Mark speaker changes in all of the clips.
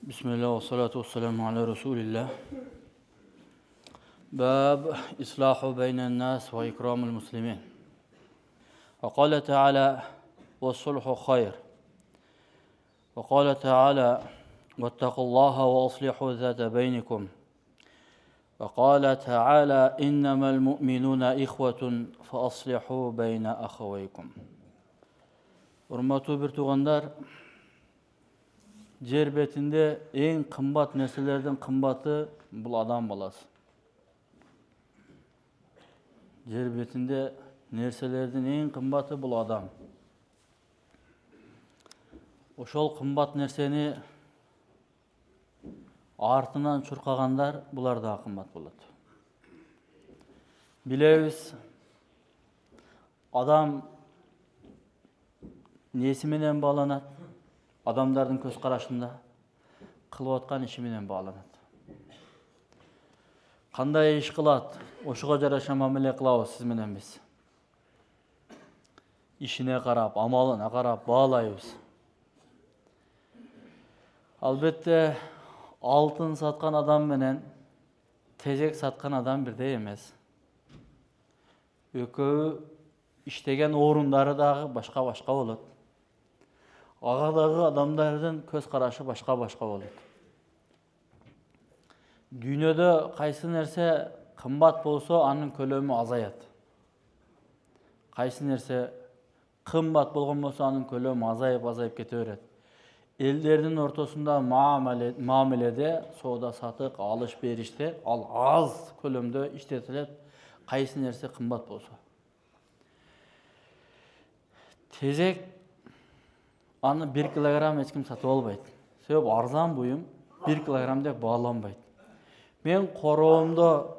Speaker 1: بسم الله والصلاة والسلام على رسول الله. باب إصلاح بين الناس وإكرام المسلمين. وقال تعالى: والصلح خير. وقال تعالى: واتقوا الله وأصلحوا ذات بينكم. وقال تعالى: إنما المؤمنون إخوة فأصلحوا بين أخويكم. Урматтуу бир туугандар, жер бетинде эң кымбат нерселердин кымбаты бул адам баласы. Жер бетинде нерселердин эң кымбаты бул адам. Ошол кымбат нерсени артынан чуркагандар булар да кымбат болот. Билебиз, адам неси менен бааланат? Адамдардын көз карашында кылып аткан иши менен бааланат. Кандай иш кылат? Ошого жараша мамиле кылабыз сиз менен биз. Ишине карап, амалына карап баалайбыз. Албетте, алтын саткан адам менен тезек саткан адам бирдей эмес. Экөө иштеген орундары дагы башка-башка болот. Агадагы адамдардын көз карашы башка-башка болот. Дүйнөдө кайсы нерсе кымбат болсо, анын көлөмү азаят. Кайсы нерсе кымбат болгон болсо, анын көлөмү азайып кете берет. Элдердин ортосунда мамиледе, соода сатык, алыш бериште ал аз көлөмдө иштетилет. Кайсы нерсе кымбат болсо. Тезек аны 1 килограмм эч ким сатып албайт. Себеби арзан буюм 1 килограмм деп бааланбайт. Мен короомдо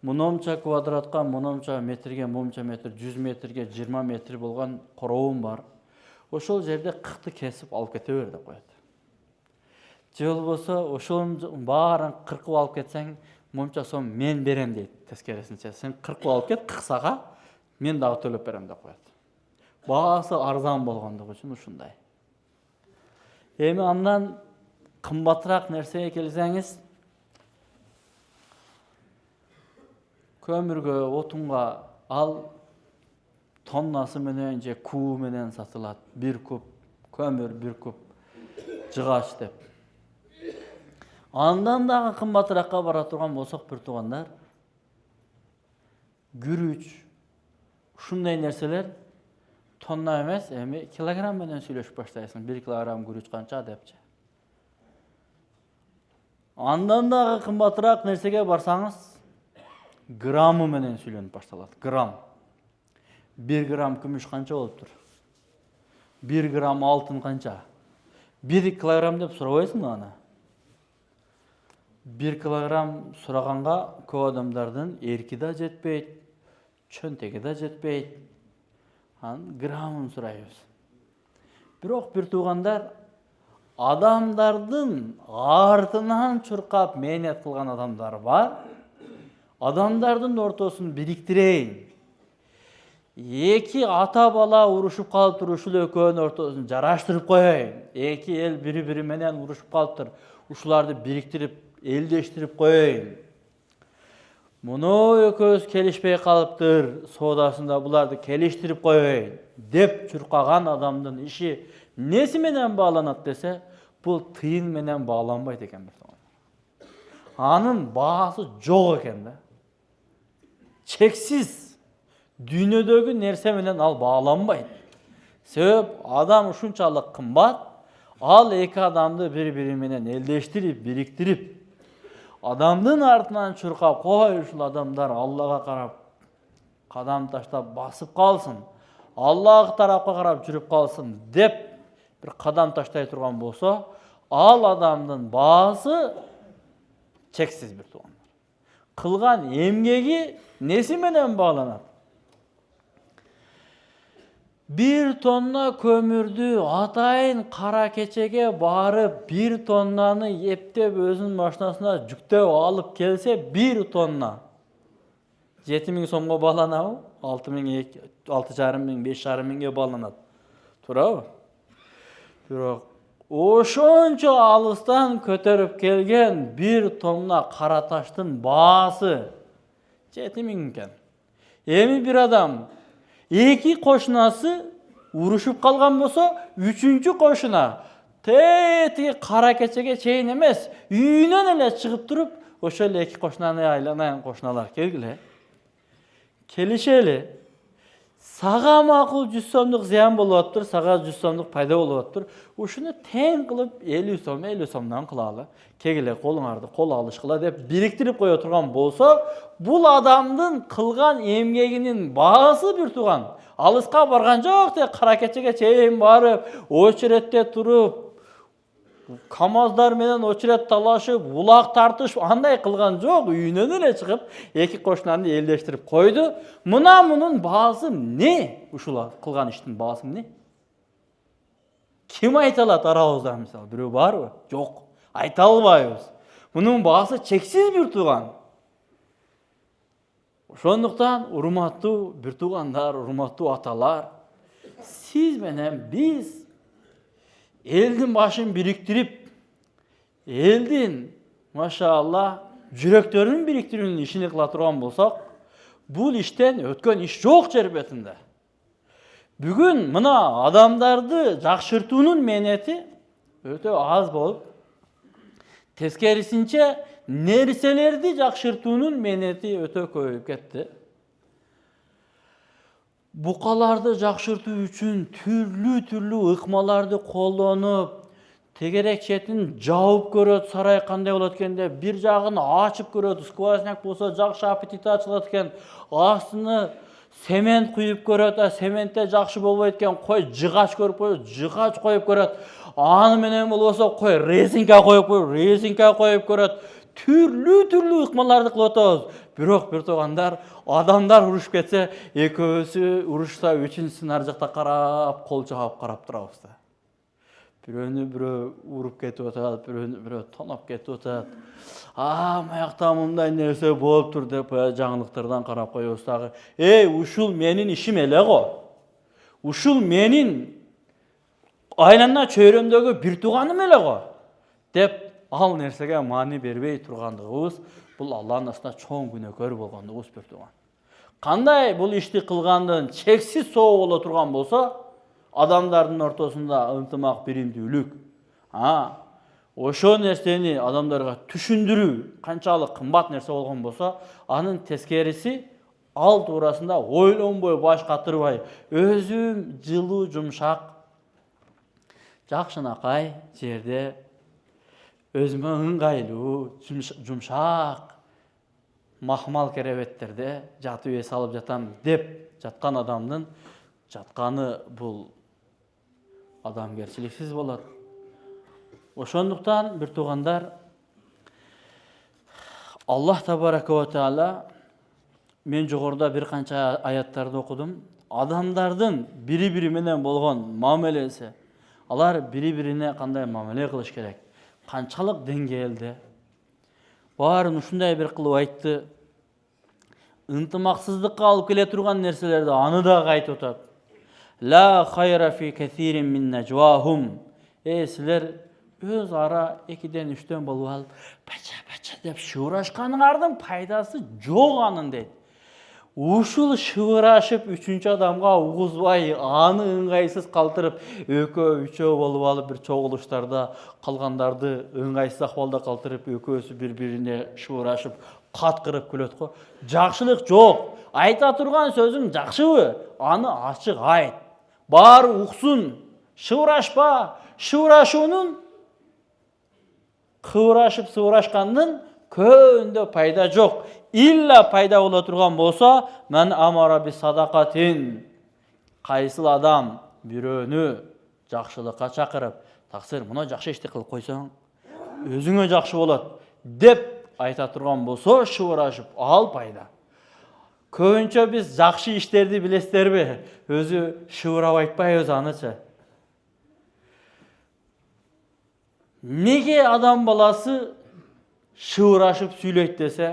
Speaker 1: мынча квадратка, мынча метрге, мынча метр, 100 метрге, 20 метр болгон короом бар. Ошол жерде кыкты кесип алып кете бер деп коет. Же болбосо ошонун баарын кыркып алып кетсең, мынча сом мен берем дейт тескерисинче. Сен кыркып алып кет, кыксага мен дагы төлөп берем деп коет. Баасы арзан болгондугу үчүн ушундай. Эми андан кымбатыраак нерсеге келсеңиз, көмүргө, отунга ал тоннасы менен же кубу менен сатылат. 1 куб көмүр, 1 куб жыгач деп. Андан дагы кымбатыракка бара турган болсок, бир туугандар, күрүч, ушундай нерселер тонна эмес, эми килограмм менен сүйлөшүп баштайсың. 1 килограмм күрүч канча депчи. Андан дагы кымбатыраак нерсеге барсаңыз, граммы менен сүйлөнүп башталат. Грамм. 1 грамм күмүш канча болуптур? 1 грамм алтын канча? 1 килограмм деп сурабайсыңбы аны? 1 килограмм сураганга көп адамдардын эрки да жетпейт, чөнтеги да жетпейт. Граммын сурайбыз. Бирок бир туугандар, адамдардын артынан чуркап мээнет кылган адамдар бар. Адамдардын ортосун бириктирейин. Эки ата бала урушуп калыптыр, ушул экөөнүн ортосун жараштырып коеюн. Эки эл бири-бири менен урушуп калыптыр, ушуларды бириктирип, элдештирип коеюн. Муну экөөбүз келишпей калыптыр, соодасында буларды келиштирип коеюн деп чуркаган адамдын иши неси менен бааланат десе, бул тыйын менен бааланбайт экен. Анын баасы жок экен да. Чексиз дүйнөдөгү нерсе менен ал бааланбайт. Себеп адам ушунчалык кымбат, ал эки адамды бири-бири менен элдештирип, бириктирип, адамдын артынан чуркап, кой ушул адамдар Аллага карап кадам таштап басып калсын, Аллах тарапка карап жүрүп калсын деп бир кадам таштай турган болсо, ал адамдын баасы чексиз бир туугандар. Кылган эмгеги неси менен бааланат? 1 тонна көмүрдү атайын кара кечеге барып 1 тоннаны эптеп өзүнүн машинасына жүктөп алып келсе, 1 тонна 7000 сомго бааланабы? 6,5 миңге бааланат. Туурабы? Бирок ошончо алыстан көтөрүп келген bir тонна кара таштын баасы 7.000 экен. Эми bir адам эки кошунасы урушуп калган болсо, үчүнчү кошуна тетиги кара кечеге чейин эмес, үйүнөн эле чыгып туруп, ошол эле эки кошунаны айланайын кошуналар келгиле. Келишели. Сага макул 100 сомдук зыян болуп атыптыр, сага 100 сомдук пайда болуп атыптыр. Ушуну тең кылып 50 сом, 50 сомдон кылалы. Кегиле колуңарды кол алышкыла деп бириктирип кое турган болсо, бул адамдын кылган эмгегинин баасы bir туган. Алыска барган жок деп кара кечеге чейин барып, очередте туруп, камаздар менен очеред талашып, улак тартышып, андай кылган жок. Үйүнөн эле чыгып, эки кошунаны элдештирип койду. Мунун баасы эмне? Ушула кылган иштин баасы эмне? Ким айта алат арабызда мисалы? Бирөө барбы? Жок. Айта албайбыз. Мунун баасы чексиз bir туган. Ошондуктан урматтуу bir тугандар, урматтуу аталар, сиз менен биз элдин башын бириктирип, элдин машаалла жүрөктөрүн бириктирүүнүн ишини кыла турган болсок, бул иштен өткөн иш жок жер бетинде. Бүгүн мына адамдарды жакшыртуунун менети өтө аз болуп, тескерисинче нерселерди жакшыртуунун менети өтө көбөйүп кетти. Букаларды жакшыртуу үчүн түрлүү ыкмаларды колдонуп, тегерек четин жабып көрөт, сарай кандай болот экенде, бир жагын ачып көрөт, сквозняк болсо жакшы аппетит ачылат экен, астыны семент куюп көрөт, сементте жакшы болбойт экен, кой жыгач көрүп коет, жыгач коюп көрөт, аны менен болбосо кой резинка коюп коет, резинка коюп көрөт, түрлүү ыкмаларды кылып атабыз. Бирок bir тугандар, адамдар урушуп кетсе, экөөсү урушса, үчүнчүсүн ар жакта карап, кол жаап карап турабыз да. Бирөөнү бирөө уруп кетип атат, бирөөнү бирөө тоноп кетип атат. Маякта мындай нерсе болуптур деп жаңылыктардан карап коебуз дагы. Ушул менин ишим эле го. Ушул менин айлана чөйрөмдөгү bir туганым эле го. Деп ал нерсеге маани бербей тургандыгыбыз, бул Аллахтын астында чоң күнөөкөр болгондугубуз bir туган. Кандай бул ишти кылгандын чексиз соо боло турган болсо, адамдардын ортосунда ынтымак, биримдүүлүк. Ошо нерсени адамдарга түшүндүрүү канчалык кымбат нерсе болгон болсо, анын тескериси ал туурасында ойлонбой, баш катырбай, өзүм жылуу, жумшак, жакшынакай жерде өзүмө ыңгайлуу, жумшак, махмал керебеттерде жатып эс алып жатам деп жаткан адамдын жатканы бул адамгерчиликсиз болот. Ошондуктан bir тугандар, Аллах табарака ва таала, мен жогоруда бир канча аяттарды окудум. Адамдардын бири-бири менен болгон мамелеси, алар бири-бирине кандай мамеле кылыш керек? Канчалык деңгээлде? Баарын ушундай бир кылып айтты. Ынтымаксыздыкка алып келе турган нерселерди аны да айтып атат. Ла хайра фи касирин мин najwahum. Силер өз ара 2-ден 3-төн болуп алып, бача деп шыбырашканыңардын пайдасы жок анын дейт. Ушул шыбырашып үчүнчү адамга угузбай, аны ыңгайсыз калтырып, экөө, үчөө болуп алып бир чогулуштарда калгандарды ыңгайсыз акыбалда калтырып, экөөсү бири-бирине шыбырашып, каткырып күлөт го. Жакшылык жок. Айта турган сөзүң жакшыбы? Аны ачык айт. Баары уксун. Шыбырашпа. Шыбырашуунун, кыбырашып сыбырашкандын көбүндө пайда жок. Илла пайда боло турган болсо, мен амара би садакатин. Кайсыл адам бирөөнү жакшылыкка чакырып, таксир мына жакшы ишти кылып койсоң, өзүңө жакшы болот деп айта турган болсо, шыбырашып, ал пайда. Көбүнчө биз жакшы иштерди билесиздерби? Өзү шыбырап айтпайбыз анычы. Неге адам баласы шыбырашып сүйлөйт десе,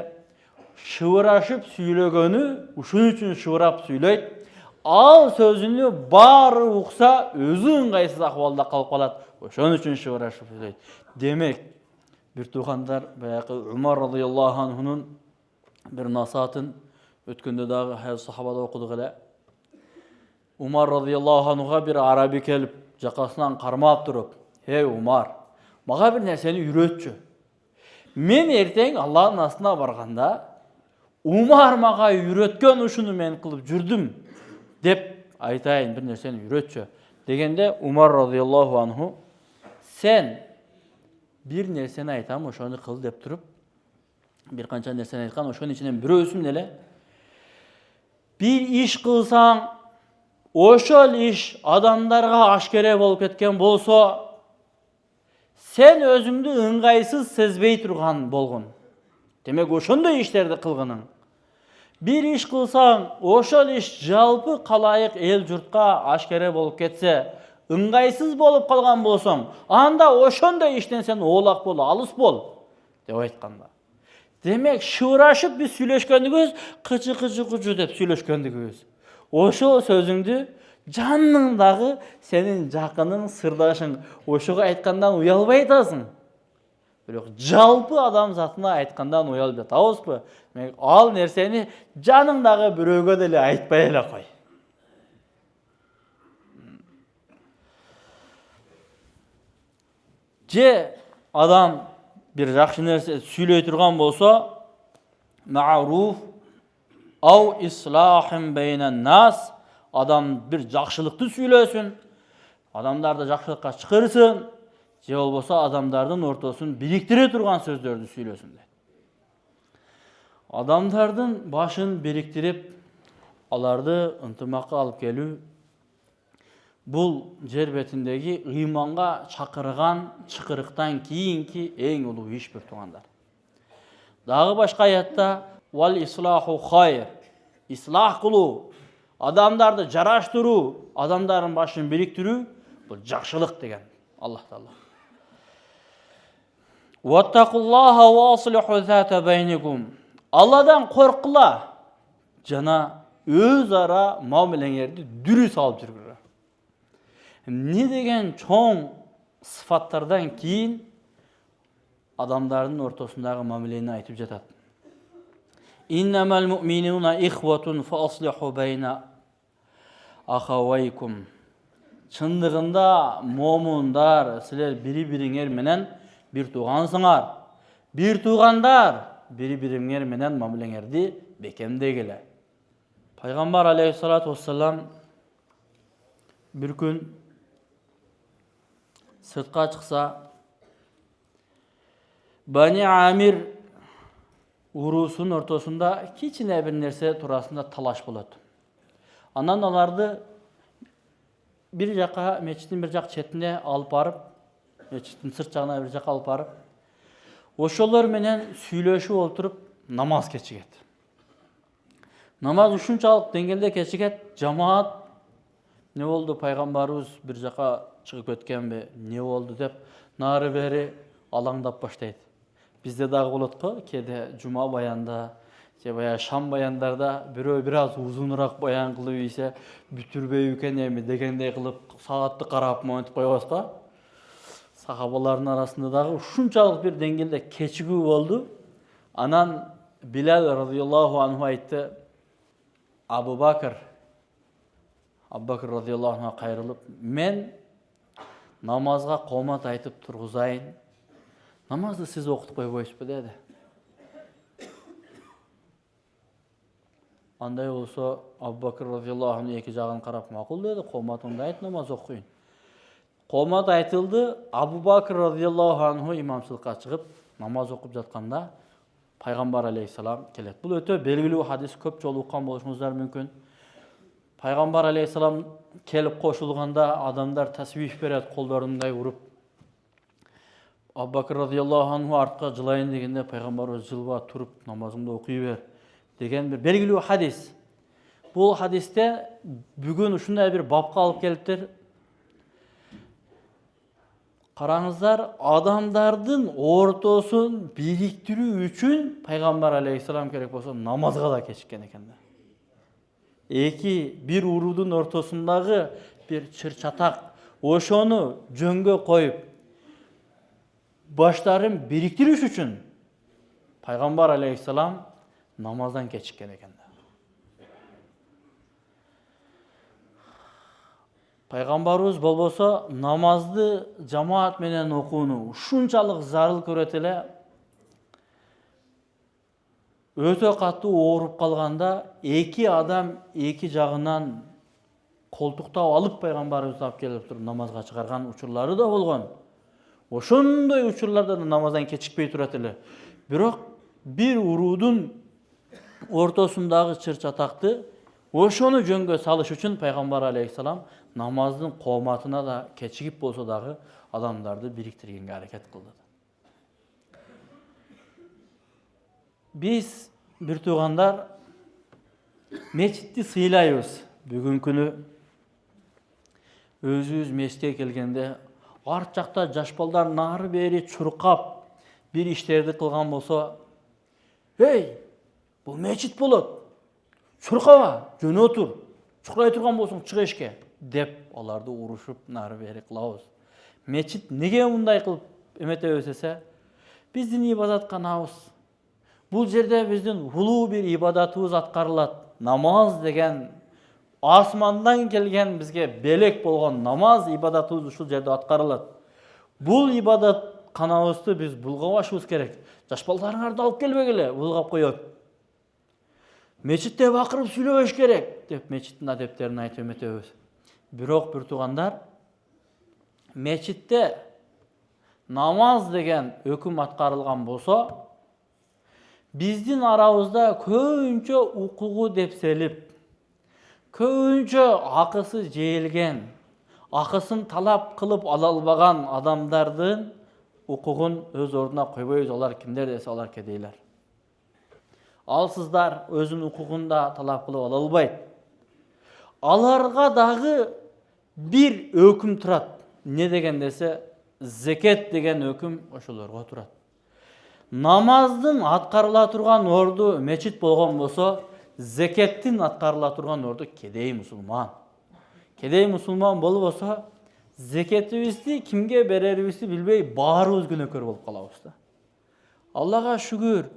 Speaker 1: шыбырашып сүйлөгөнү ушун үчүн шыбырап сүйлөйт. Ал сөзүнү баары укса, өзү ыңгайсыз акыбалда калып калат. Ошон үчүн шыбырашып сөйлөйт. Демек, бир туугандар баягы Умар радыйаллаху анхунун бир насаатын өткөндө дагы сахабада окудук эле. Умар радыйаллаху анхуга бир араби келип, жакасынан кармап туруп: "Эй Умар, мага бир нерсени үйрөтчү. Мен эртең Аллахтын астына барганда, Умар мага үйрөткөн ушуну мен кылып жүрдүм деп айтайын, бир нерсени үйрөтчү." Дегенде Умар радыйаллаху анху: "Сен бир нерсени айтам, ошону кыл" деп туруп, бир канча нерсени айткан. Ошонун ичинен бирөөсүн эле: "Бир иш кылсаң, ошол иш адамдарга ашкере болуп кеткен болсо, сен өзүңдү ыңгайсыз сезбей турган болгон. Демек, ошондой иштерди кылгының. Бир иш кылсаң, ошол иш жалпы калайык эл журтка ашкере болуп кетсе, ыңгайсыз болуп калган болсоң, анда ошондой иштен сен оолак бол, алыс бол" деп айтканда. Демек, шыбырашып биз сүйлөшкөндүгүбүз, кычы деп сүйлөшкөндүгүбүз. Ошол сөзүңдү жаныңдагы сенин жакының, сырдашың ошого айткандан уялбай атасың. Бирок жалпы адам затына айткандан уялып жатабызбы? Демек, ал нерсени жаныңдагы бирөөгө деле айтпай эле кой. Же адам бир жакшы нерсе сүйлөй турган болсо, ма'руф ау ислахим бейнен нас, адам бир жакшылыкты сүйлөсүн, адамдарды жакшылыкка чакырсын, же болбосо адамдардын ортосун бириктире турган сөздөрдү сүйлөсүн. Адамдардын башын бириктирип, аларды ынтымакка алып келүү бул жер бетиндеги ыйманга чакырган чакырыктан кийинки эң улуу иш бир туугандар. Дагы башка аятта вал ислаху хайр, ислах кылуу, адамдарды жараштыруу, адамдардын башын бириктирүү бул жакшылык деген Аллах Таала. Ваттакуллаха ва аслиху зата байникум. Алладан коркула жана өз ара мамилеңерди дүрүс алып жүргүлө. Не деген чоң сыфаттардан кийин адамдардын ортосундагы мамилени айтып жатат. Иннамал муъминуна ихватун фа аслиху байна ахавайкум. Чындыгында момундар, силер бири-бириңер менен бир туугансыңар. Бир туугандар, бири-бириңер менен мамилеңерди бекемдегиле. Пайгамбар алейхиссалату вассалам бир күн сыртка чыкса, Бани Амир урусунун ортосунда кичине бир нерсе туурасында талаш болот. Анан аларды бир жака, мечиттин бир жак четине алып барып, мечиттин сырт жагына бир жака алып барып, ошолор менен сүйлөшүп отуруп намаз кечигет. Намаз ушунчалык деңгээлде кечигет, жамаат не болду, пайгамбарыбыз бир жака чыгып кеткенби, не болду деп нары бери алаңдап баштайт. Бизде дагы болот го, кээде жума баянда, же баягы шам баяндарда бирөө бир аз узунураак баян кылып ийсе, бүтүрбөй экен эми дегендей кылып саатты карап монтип коебуз го. Сахабалардын арасында дагы ушунчалык бир деңгээлде кечигүү болду. Анан Билал радыйаллаху анху айтты: Абу Бакр радыйаллаху анху кайрылып: "Мен намазга комат айтып тургузайын. Намазды сиз окутуп койбойсузбу?" деди. Андай болсо Абу Бакр радыйаллаху анху эки жагын карап макул деди, коматыңды айт, намаз окуйын. Комат айтылды. Абу Бакр радыйаллаху анху имамчылыкка чыгып намаз окуп жатканда пайгамбар алейхиссалам келет. Бул өтө белгилүү хадис, көп жолу уккан болушуңуздар мүмкүн. Пайгамбар алейхиссалам келип кошулганда адамдар тасбих берет, колдорундай уруп. Абу Бакр радыйаллаху анху артка жылайын дегенде пайгамбарыбыз жылба туруп намазыңды окуй бер деген бир белгилүү хадис. Бул хадисте бүгүн ушундай бир бапка алып келиптир. Караңыздар, адамдардын ортосун бириктирүү үчүн пайгамбар алейхиссалам керек болсо намазга да кечиккен экен. Бир уруудун ортосундагы бир чыр-чатак, ошону жөнгө коюп баштарын бириктириш үчүн пайгамбар алейхисалам намаздан кечиккен экен. Пайгамбарыбыз болбосо намазды жамаат менен окууну ушунчалык зарыл көрөт эле. Өтө катуу ооруп калганда эки адам эки жагынан колтуктап алып пайгамбарыбызды алып келип туруп намазга чыгарган учурлары да болгон. Ошондой учурларда да намаздан кечикпей турат эле. Бирок бир уруудун ортосундагы чыр-чатакты ошону жөнгө салыш үчүн пайгамбар алейхисалам намаздын кооматына да кечигип болсо дагы адамдарды бириктиргенге аракет кылды. Биз бир туугандар мечитти сыйлайбыз. Бүгүн күнү өзүбүз мечитке келгенде арт жакта жаш балдар нары бери чуркап бир иштерди кылган болсо, "Эй, бул мечит болот. Чуркаба, жөнө отур. Чуркай турган болсоң чык эшикке" деп аларды урушуп нары бери кылабыз. Мечит неге мындай кылып эметебиз десе, биздин ибадатканабыз. Бул жерде биздин улуу бир ибадатыбыз аткарылат. Намаз деген асмандан келген бизге белек болгон намаз ибадатыбыз ушул жерде аткарылат. Бул ибадатканабызды биз булгабашыбыз керек. Жаш балдарыңарды алып келбегиле, булгап коет. Мечитте бакырып сүйлөбөш керек деп мечиттин адептерин айтып эметебиз. Бирок бир туугандар, мечитте намаз деген өкүм аткарылган болсо, биздин арабызда көбүнчө укугу депселип, көбүнчө акысы жээлген, акысын талап кылып ала албаган адамдардын укугун өз ордуна койбойбуз. Алар кимдер десе, алар кедейлер. Алсыздар өзүнүн укугун да талап кылып ала албайт. Аларга дагы бир өкүм турат. Не деген десе, зекет деген өкүм ошолорго турат. Намаздын аткарыла турган орду мечит болгон болсо, зекеттин аткарыла турган орду кедей мусулман. Кедей мусулман болбосо, зекетибизди кимге берерибизди билбей баарыбыз күнөөкөр болуп калабыз да. Аллага шүгүр,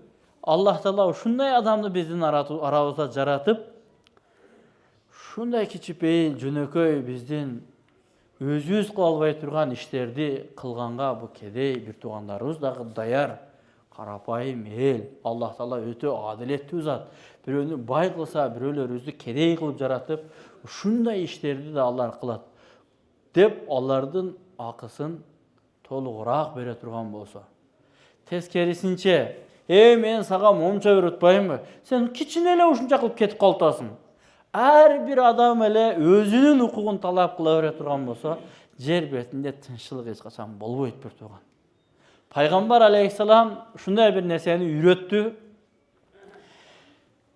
Speaker 1: Аллах Таала ушундай адамды биздин арабызда жаратып, ушундай кичипейил жөнөкөй биздин өзүбүз кыла албай турган иштерди кылганга бу кедей бир туугандарыбыз дагы даяр, карапайым эл. Аллах Таала өтө адилеттүү зат. Бирөөнү бай кылса, бирөөлөрүбүздү кедей кылып жаратып, ушундай иштерди да алар кылат деп алардын акысын толугураак бере турган болсо. Тескерисинче, мен сага момча берип атпаймынбы? Сен кичине эле ушунча кылып кетип калып Ар бир адам эле өзүнүн укугун талап кыла бере турган болсо, жер бетинде тынччылык эч качан болбойт бир тууган. Пайгамбар алейхисалам ушундай бир нерсени үйрөттү.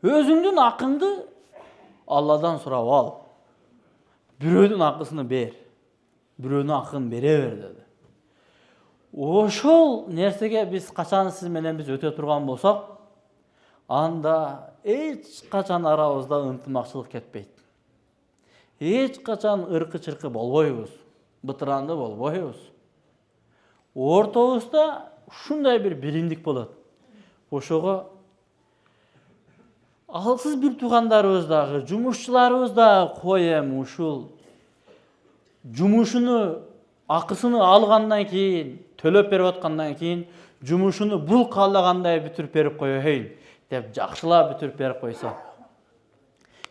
Speaker 1: Өзүңдүн акыңды Алладан сурап ал. Бирөөнүн акысını бер. Бирөөнүн акын бере бер dedi. Ошол нерсеге биз качан сиз менен биз өтө турган болсок, анда эч качан арабызда ынтымакчылык кетпейт. Эч качан ыркы-чыркы болбойбуз, бытыранды болбойбуз. Ортобузда ушундай бир биримдик болот. Ошого алсыз бир туугандарыбыз дагы, жумушчуларыбыз да коем ушул жумушуну акысыны алгандан кийин, төлөп берип аткандан кийин, жумушуну бул каалагандай бүтүрүп берип коёйн деп жакшылап бүтүрүп берип койсо.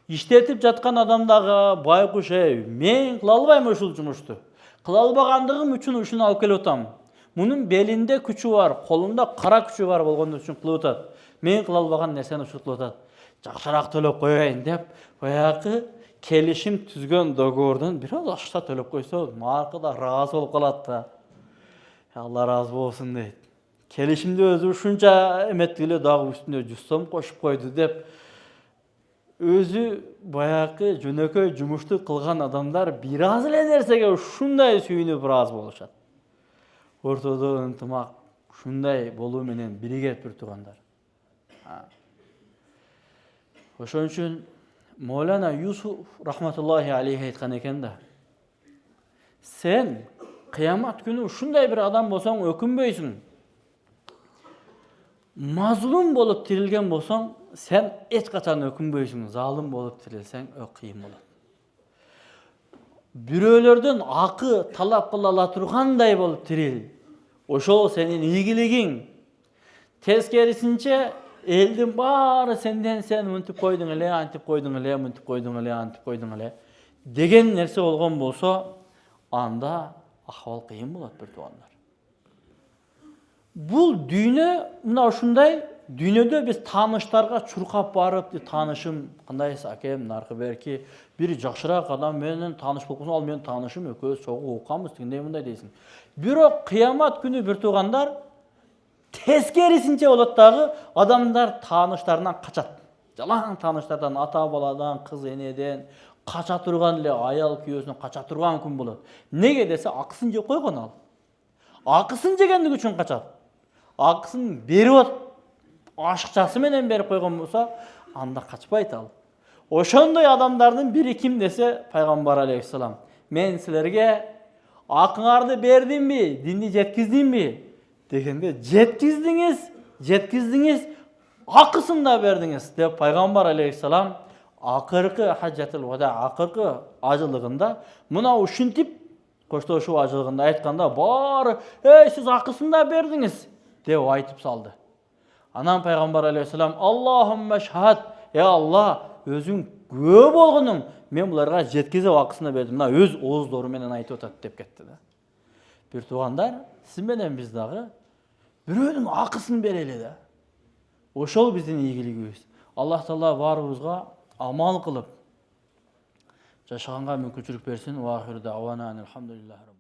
Speaker 1: Иштетип жаткан адам дагы байкуш, мен кыла албайм ушул жумушту. Кыла албагандыгым үчүн ушуну алып келип атам. Мунун белинде күчү бар, колунда кара күчү бар болгондугу үчүн кылып атат. Мен кыла албаган нерсени ушул кылып атат. Жакшыраак төлөп коёйн деп, баягы келишим түзгөн договордон бир аз акча төлөп койсо, маркы да ыраазы болуп калат да. Алла ыраазы болсун дейт. Келишимди өзү ушунча эметкиле дагы үстүнө 100 сом кошуп койду деп, өзү баягы жөнөкөй жумушту кылган адамдар бир аз эле нерсеге ушундай сүйүнүп ыраазы болушат. Ортодо ынтымак ушундай болуу менен биригет бир туугандар. Ошон үчүн Моулана Юсуф рахматуллахи алейхи айткан экен да. Sen kıyamet günü ушундай bir adam bolsоң өкүнбөйсүң. Mazlum bolup tirilgen bolsоң, sen eç kaçan өкүнбөйсүң. Zalim bolup tirilsең, кыйын болот. Бирөөлөрдөн акы талап кыла ала тургандай болуп тирил. Ошол сенин ийгилигиң. Тескерисинче элдин баары сенден сен мынтип койдуң эле, антип койдуң эле, мынтип койдуң эле, антип койдуң эле деген нерсе болгон болсо, анда ахвал кыйын болот бир туугандар. Бул дүйнө мына ушундай, дүйнөдө биз тааныштарга чуркап барып, таанышым кандайсыз акем, наркы берки, бир жакшыраак адам менен тааныш болсоң, ал менин таанышым экөөбүз чогуу окуганбыз дегендей мындай дейсиң. Бирок кыямат күнү бир туугандар тескерисинче болот дагы, адамдар тааныштарынан качат. Жалаң тааныштардан, ата баладан, кыз энеден кача турган эле, аял күйөөсүнөн кача турган күн болот. Неге десе, акысын жеп койгон ал. Акысын жегендиги үчүн качат. Акысын берип от, ашыкчасы менен берип койгон болсо, анда качпайт ал. Ошондой адамдардын бири ким десе, пайгамбар алейхиссалам, мен силерге акыңарды бердимби, динди жеткиздимби дегенде, жеткиздиңиз, акысын да бердиңиз деп пайгамбар алейхиссалам акыркы хаджатул вада, акыркы ажылыгында мына ушинтип коштошуу ажылыгында айтканда, баары, сиз акысын да бердиңиз деп айтып салды. Анан пайгамбар алейхиссалам, Аллахумма шахад, Алла, өзүң күбө болгонуң, мен буларга жеткизип акысына бердим. Мына өз ооздору менен айтып атат деп кетти да. Бир туугандар, сиз менен биз дагы бирөөнүн акысын берели да. Ошол биздин ийгилигибиз. Аллах Таала баарыбызга амал кылып жашаганга мүмкүнчүлүк берсин. Ва ахиру дa'wana алхамдулиллахи.